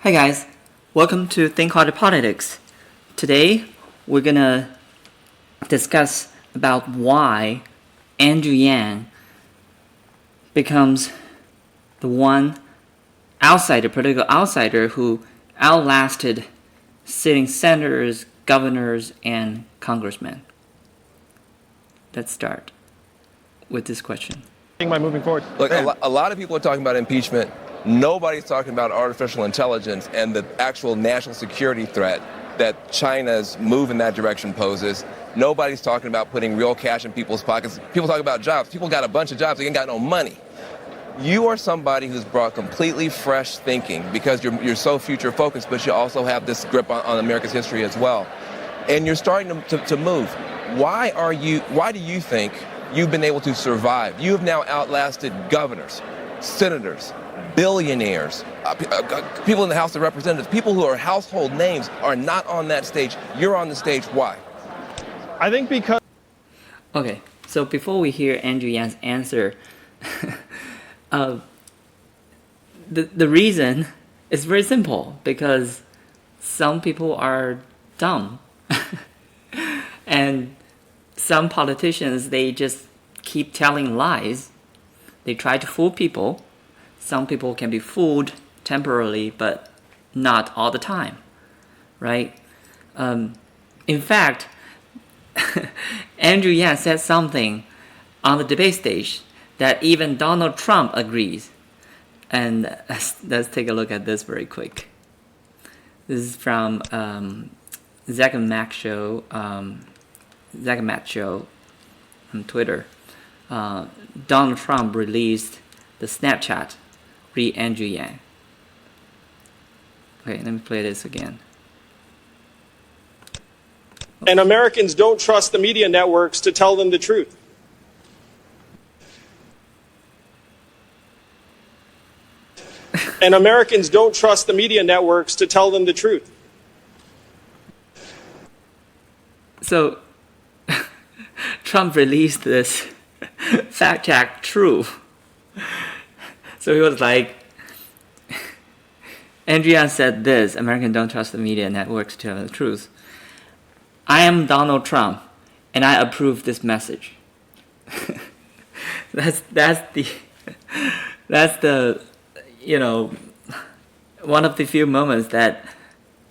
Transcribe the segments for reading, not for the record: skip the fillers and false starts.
Hi guys, welcome to Think Harder Politics. Today we're gonna discuss about why Andrew Yang becomes the one outsider, political outsider who outlasted sitting senators, governors, and congressmen. Let's start with this question. By moving forward. Look, a lot of people are talking about impeachment. Nobody's talking about artificial intelligence and the actual national security threat that China's move in that direction poses. Nobody's talking about putting real cash in people's pockets. People talk about jobs. People got a bunch of jobs. They ain't got no money. You are somebody who's brought completely fresh thinking because you're so future focused, but you also have this grip on America's history as well. And you're starting to move. Why do you think you've been able to survive? You have now outlasted governors, senators, billionaires, people in the House of Representatives, people who are household names are not on that stage. You're on the stage. Why? I think because... Okay, so before we hear Andrew Yang's answer, the reason is very simple, because some people are dumb. And some politicians, they just keep telling lies. They try to fool people. Some people can be fooled temporarily, but not all the time, right? In fact, Andrew Yang said something on the debate stage that even Donald Trump agrees. And let's take a look at this very quick. This is from Zach and Matt show on Twitter. Donald Trump released the Snapchat. Read Andrew Yang. Okay, let me play this again. And Americans don't trust the media networks to tell them the truth. And Americans don't trust the media networks to tell them the truth. So, Trump released this fact check true. So he was like, Andrew Yang said this: Americans don't trust the media networks to tell the truth. I am Donald Trump, and I approve this message. that's the one of the few moments that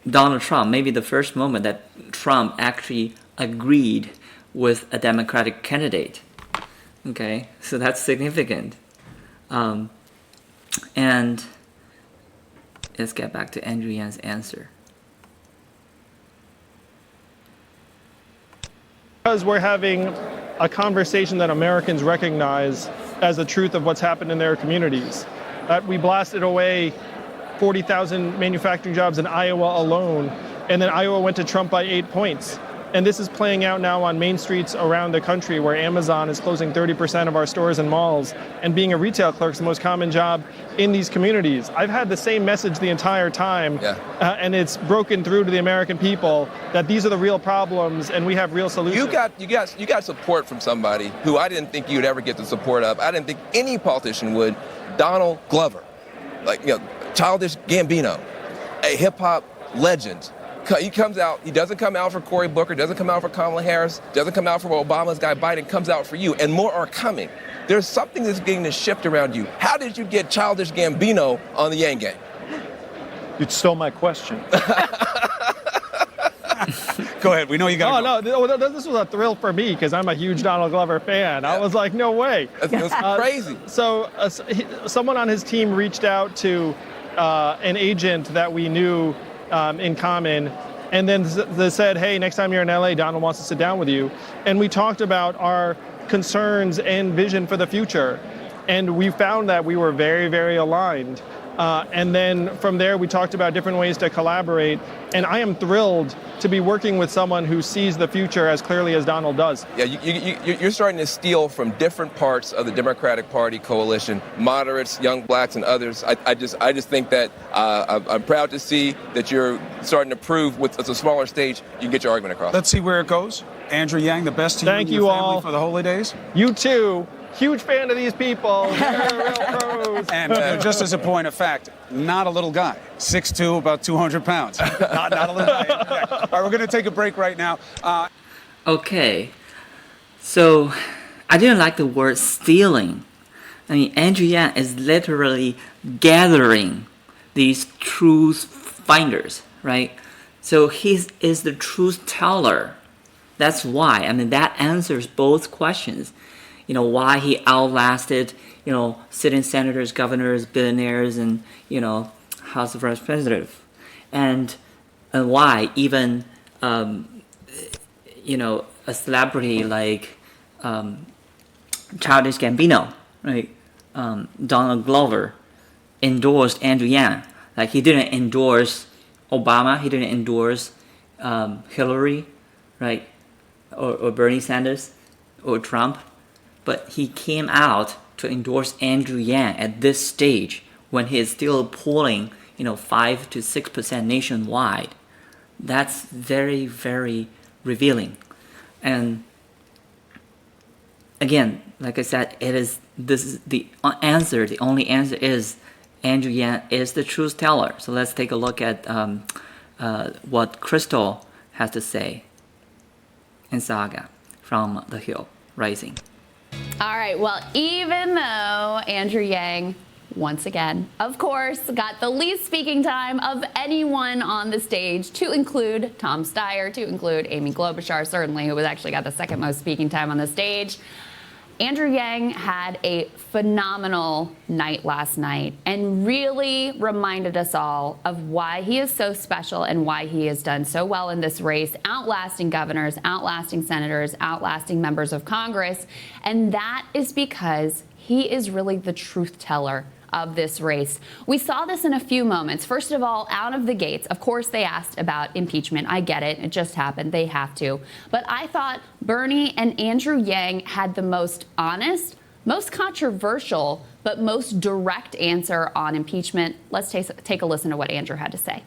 Donald Trump, maybe the first moment that Trump actually agreed with a Democratic candidate. Okay, so that's significant. And let's get back to Andrew Yang's answer. Because we're having a conversation that Americans recognize as the truth of what's happened in their communities. That we blasted away 40,000 manufacturing jobs in Iowa alone, and then Iowa went to Trump by 8 points. And this is playing out now on main streets around the country, where Amazon is closing 30% of our stores and malls, and being a retail clerk is the most common job in these communities. I've had the same message the entire time, and it's broken through to the American people that these are the real problems and we have real solutions. You got support from somebody who I didn't think you would ever get the support of. I didn't think any politician would. Donald Glover, Childish Gambino, a hip hop legend. He comes out, he doesn't come out for Cory Booker, doesn't come out for Kamala Harris, doesn't come out for Obama's guy Biden, comes out for you, and more are coming. There's something that's beginning to shift around you. How did you get Childish Gambino on the Yang game? You stole my question. Go ahead, we know you got this was a thrill for me because I'm a huge Donald Glover fan. I was like, no way. That's crazy. Someone on his team reached out to an agent that we knew in common, and then they said, hey, next time you're in LA, Donald wants to sit down with you. And we talked about our concerns and vision for the future. And we found that we were very, very aligned. And then from there, we talked about different ways to collaborate. And I am thrilled to be working with someone who sees the future as clearly as Donald does. Yeah, you're starting to steal from different parts of the Democratic Party coalition, moderates, young blacks, and others. I just think that I'm proud to see that you're starting to prove with a smaller stage you can get your argument across. Let's see where it goes. Andrew Yang, the best to you and your family for the holidays. You too. Huge fan of these people. They're real pros. And just as a point of fact, not a little guy. 6'2", about 200 pounds. Not a little guy. All right, we're going to take a break right now. Okay, so I didn't like the word stealing. I mean, Andrew Yang is literally gathering these truth finders, right? So he is the truth teller. That's why. I mean, that answers both questions. You know, why he outlasted, you know, sitting senators, governors, billionaires, and, you know, House of Representatives. And why even, you know, a celebrity like Childish Gambino, right? Donald Glover endorsed Andrew Yang. Like, he didn't endorse Obama, he didn't endorse Hillary, right? Or Bernie Sanders or Trump, but he came out to endorse Andrew Yang at this stage when he is still polling, you know, 5 to 6% nationwide. That's very, very revealing. And again, like I said, this is the answer. The only answer is Andrew Yang is the truth teller. So let's take a look at what Crystal has to say in Saga from The Hill Rising. All right, well, even though Andrew Yang, once again, of course, got the least speaking time of anyone on the stage, to include Tom Steyer, to include Amy Klobuchar, certainly, who was actually got the second most speaking time on the stage, Andrew Yang had a phenomenal night last night and really reminded us all of why he is so special and why he has done so well in this race, outlasting governors, outlasting senators, outlasting members of Congress. And that is because he is really the truth teller of this race. We saw this in a few moments. First of all, out of the gates, of course, they asked about impeachment. I get it. It just happened. They have to. But I thought Bernie and Andrew Yang had the most honest, most controversial, but most direct answer on impeachment. Let's take a listen to what Andrew had to say.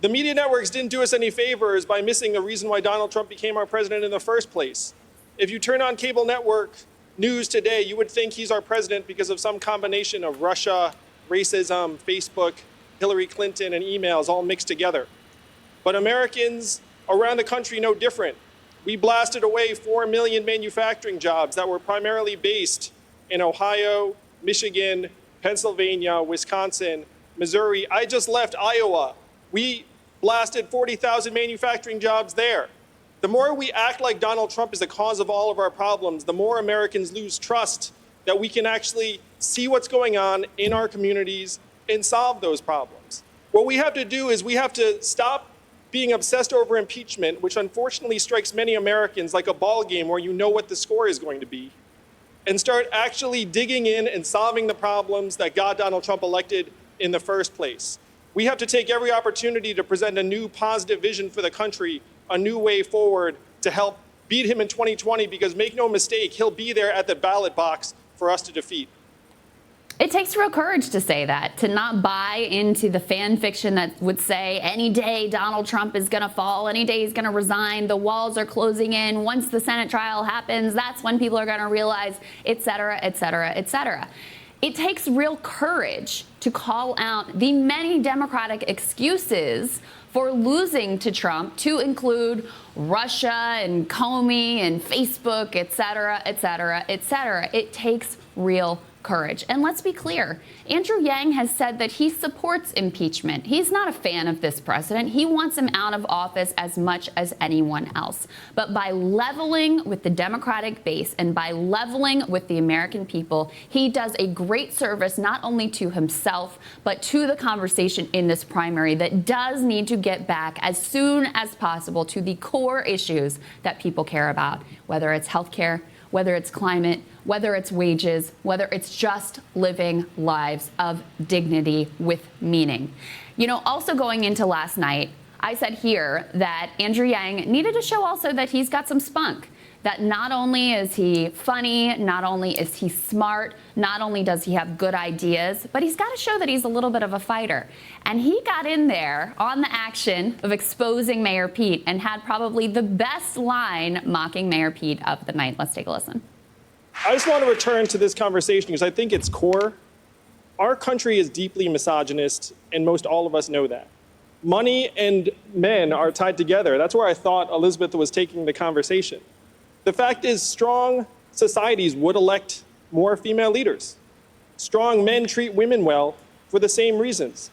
The media networks didn't do us any favors by missing the reason why Donald Trump became our president in the first place. If you turn on cable network news today, you would think he's our president because of some combination of Russia, racism, Facebook, Hillary Clinton, and emails all mixed together. But Americans around the country know different. We blasted away 4 million manufacturing jobs that were primarily based in Ohio, Michigan, Pennsylvania, Wisconsin, Missouri. I just left Iowa. We blasted 40,000 manufacturing jobs there. The more we act like Donald Trump is the cause of all of our problems, the more Americans lose trust that we can actually see what's going on in our communities and solve those problems. What we have to do is we have to stop being obsessed over impeachment, which unfortunately strikes many Americans like a ball game where you know what the score is going to be, and start actually digging in and solving the problems that got Donald Trump elected in the first place. We have to take every opportunity to present a new positive vision for the country, a new way forward to help beat him in 2020, because make no mistake, he'll be there at the ballot box for us to defeat. It takes real courage to say that, to not buy into the fan fiction that would say any day Donald Trump is going to fall, any day he's going to resign, the walls are closing in, once the Senate trial happens, that's when people are going to realize, et cetera, et cetera, et cetera. It takes real courage to call out the many Democratic excuses for losing to Trump, to include Russia and Comey and Facebook, et cetera, et cetera, et cetera. It takes real courage. And let's be clear, Andrew Yang has said that he supports impeachment. He's not a fan of this president. He wants him out of office as much as anyone else. But by leveling with the Democratic base and by leveling with the American people, he does a great service not only to himself, but to the conversation in this primary that does need to get back as soon as possible to the core issues that people care about, whether it's healthcare, whether it's climate, whether it's wages, whether it's just living lives of dignity with meaning. You know, also going into last night, I said here that Andrew Yang needed to show also that he's got some spunk, that not only is he funny, not only is he smart, not only does he have good ideas, but he's got to show that he's a little bit of a fighter. And he got in there on the action of exposing Mayor Pete and had probably the best line mocking Mayor Pete of the night. Let's take a listen. I just want to return to this conversation because I think it's core. Our country is deeply misogynist, and most all of us know that. Money and men are tied together. That's where I thought Elizabeth was taking the conversation. The fact is, strong societies would elect more female leaders. Strong men treat women well for the same reasons.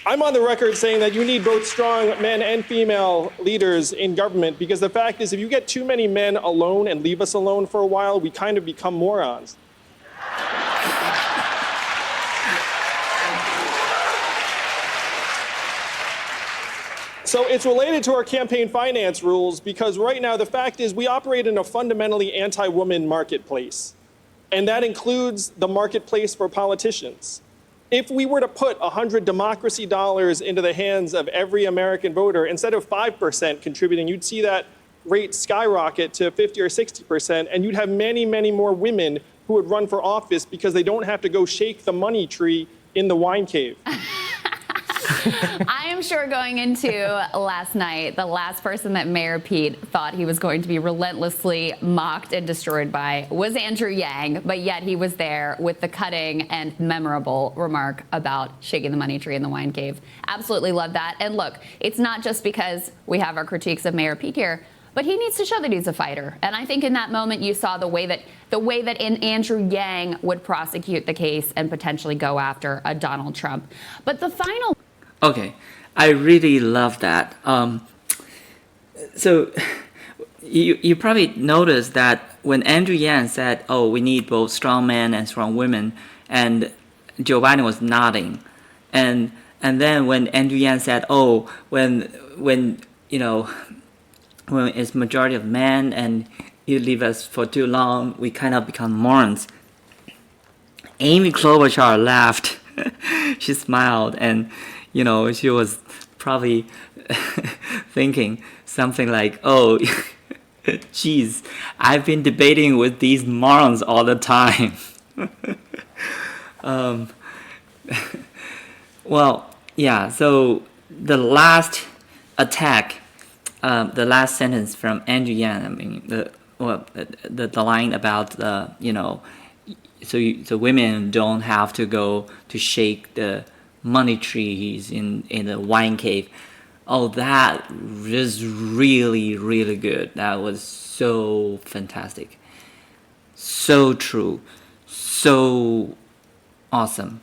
I'm on the record saying that you need both strong men and female leaders in government, because the fact is, if you get too many men alone and leave us alone for a while, we kind of become morons. So it's related to our campaign finance rules, because right now the fact is we operate in a fundamentally anti-woman marketplace, and that includes the marketplace for politicians. If we were to put 100 democracy dollars into the hands of every American voter, instead of 5% contributing, you'd see that rate skyrocket to 50 or 60%, and you'd have many, many more women who would run for office because they don't have to go shake the money tree in the wine cave. I am sure going into last night, the last person that Mayor Pete thought he was going to be relentlessly mocked and destroyed by was Andrew Yang, but yet he was there with the cutting and memorable remark about shaking the money tree in the wine cave. Absolutely love that. And look, it's not just because we have our critiques of Mayor Pete here, but he needs to show that he's a fighter. And I think in that moment you saw the way that Andrew Yang would prosecute the case and potentially go after a Donald Trump. But the final... Okay, I really love that. So you probably noticed that when Andrew Yang said, "Oh, we need both strong men and strong women," and Joe Biden was nodding, and then when Andrew Yang said, "Oh, when it's majority of men and you leave us for too long, we kind of become morons," Amy Klobuchar laughed. She smiled, and she was probably thinking something like, "Oh, geez, I've been debating with these morons all the time." Well, yeah, so the last attack, the last sentence from Andrew Yang, I mean, the line about, so women don't have to go to shake the money trees in the wine cave. Oh, that was really, really good. That was so fantastic, so true, so awesome.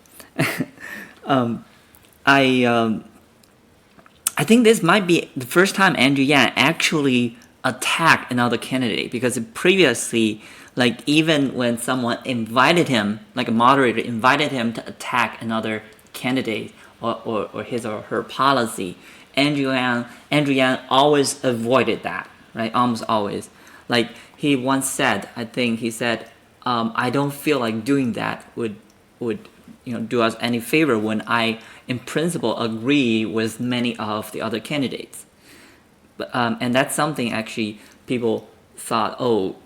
I think this might be the first time Andrew Yang actually attacked another candidate, because previously, like, even when someone invited him, like a moderator invited him to attack another candidate or his or her policy, Andrew Yang always avoided that, right? Almost always. Like, he once said, I think he said, I don't feel like doing that would do us any favor when I, in principle, agree with many of the other candidates. But and that's something actually people thought, oh,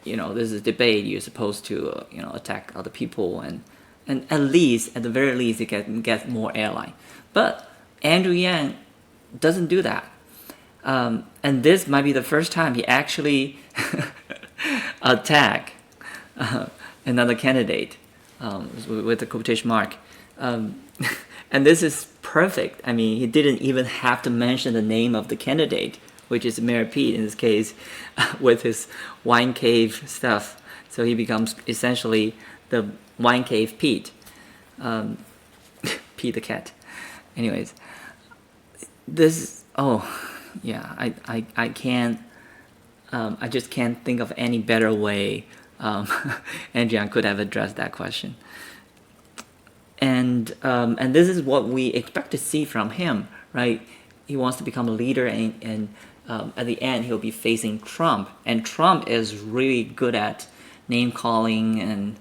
this is debate, you're supposed to attack other people, and at the very least, it can get more airline. But Andrew Yang doesn't do that. And this might be the first time he actually attack another candidate with the quotation mark. And this is perfect. I mean, he didn't even have to mention the name of the candidate, which is Mayor Pete in this case, with his wine cave stuff. So he becomes essentially the wine cave Pete. Pete the cat. Anyways, I can't, I just can't think of any better way Andrew could have addressed that question. And this is what we expect to see from him, right? He wants to become a leader, and at the end he'll be facing Trump, and Trump is really good at name calling and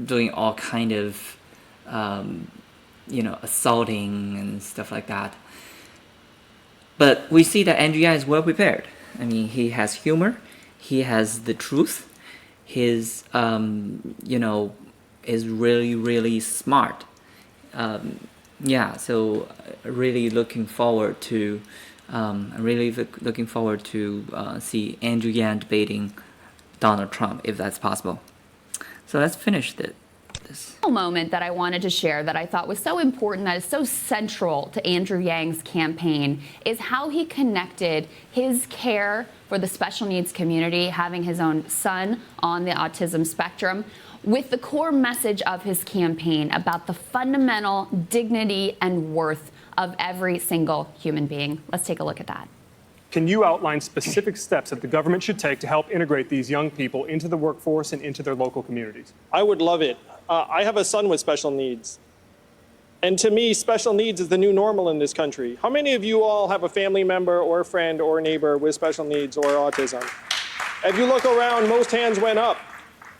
doing all kind of assaulting and stuff like that. But we see that Andrew Yang is well prepared. I mean, he has humor, he has the truth, his is really, really smart. So really looking forward to see Andrew Yang debating Donald Trump, if that's possible. So let's finish this. Moment that I wanted to share that I thought was so important, that is so central to Andrew Yang's campaign, is how he connected his care for the special needs community, having his own son on the autism spectrum, with the core message of his campaign about the fundamental dignity and worth of every single human being. Let's take a look at that. Can you outline specific steps that the government should take to help integrate these young people into the workforce and into their local communities? I would love it. I have a son with special needs. And to me, special needs is the new normal in this country. How many of you all have a family member or a friend or a neighbor with special needs or autism? If you look around, most hands went up.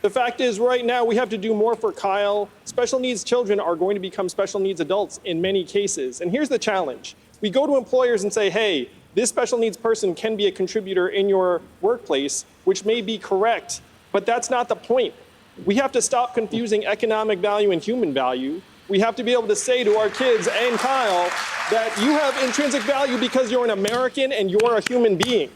The fact is, right now, we have to do more for Kyle. Special needs children are going to become special needs adults in many cases. And here's the challenge. We go to employers and say, hey, this special needs person can be a contributor in your workplace, which may be correct, but that's not the point. We have to stop confusing economic value and human value. We have to be able to say to our kids and Kyle that you have intrinsic value because you're an American and you're a human being.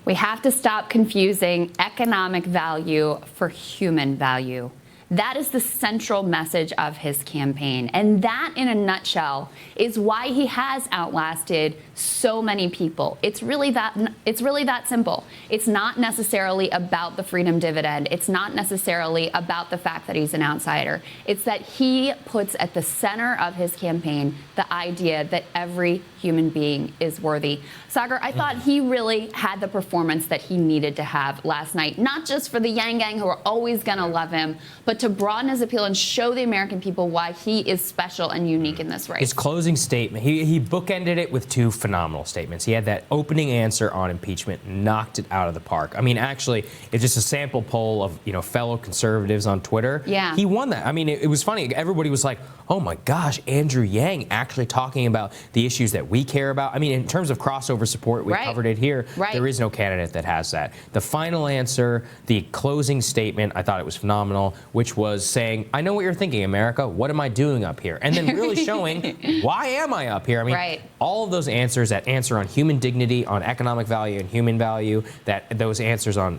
We have to stop confusing economic value for human value. That is the central message of his campaign. And that, in a nutshell, is why he has outlasted so many people. It's really that simple. It's not necessarily about the freedom dividend. It's not necessarily about the fact that he's an outsider. It's that he puts at the center of his campaign the idea that every human being is worthy. Sagar, I thought he really had the performance that he needed to have last night, not just for the Yang Gang, who are always going to love him, but to broaden his appeal and show the American people why he is special and unique in this race. His closing statement, he bookended it with two phenomenal statements. He had that opening answer on impeachment, knocked it out of the park. I mean, actually, it's just a sample poll of fellow conservatives on Twitter. Yeah. He won that. I mean, it was funny. Everybody was like, oh my gosh, Andrew Yang actually talking about the issues that we care about. I mean, in terms of crossover support, we covered it here. Right. There is no candidate that has that. The final answer, the closing statement, I thought it was phenomenal, which was saying, I know what you're thinking, America. What am I doing up here? And then really showing, why am I up here? I mean, all of those answers, that answer on human dignity, on economic value and human value, those answers on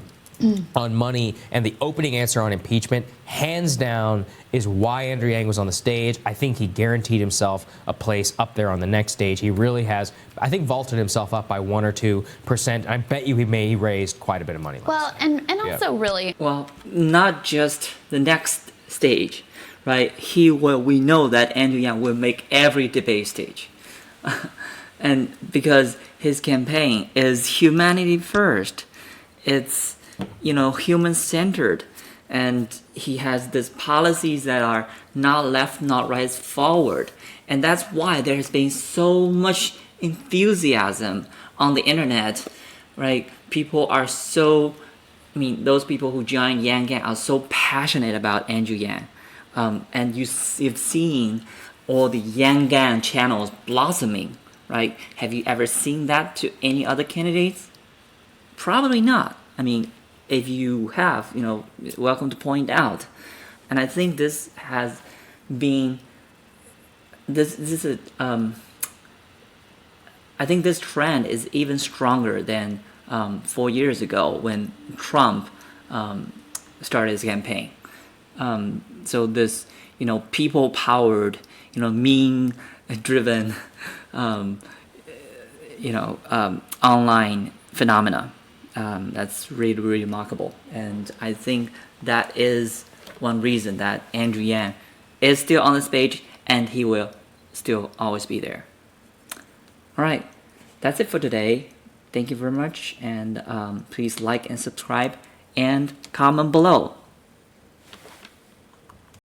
money, and the opening answer on impeachment, hands down, is why Andrew Yang was on the stage. I think he guaranteed himself a place up there on the next stage. He really has, I think, vaulted himself up by 1 or 2%. I bet you he raised quite a bit of money last night. And also really... Well, not just the next stage, right? We know that Andrew Yang will make every debate stage. And because his campaign is humanity first, it's human-centered, and he has these policies that are not left, not right, forward. And that's why there has been so much enthusiasm on the internet, right? People are those people who join Yang Gang are so passionate about Andrew Yang. And you've seen all the Yang Gang channels blossoming, right? Have you ever seen that to any other candidates? Probably not. I mean, if you have, welcome to point out. And I think this has been, I think this trend is even stronger than 4 years ago when Trump started his campaign. So this, people-powered, meme-driven, online phenomena. That's really, really remarkable. And I think that is one reason that Andrew Yang is still on the stage, and he will still always be there. All right, that's it for today. Thank you very much, and please like and subscribe and comment below.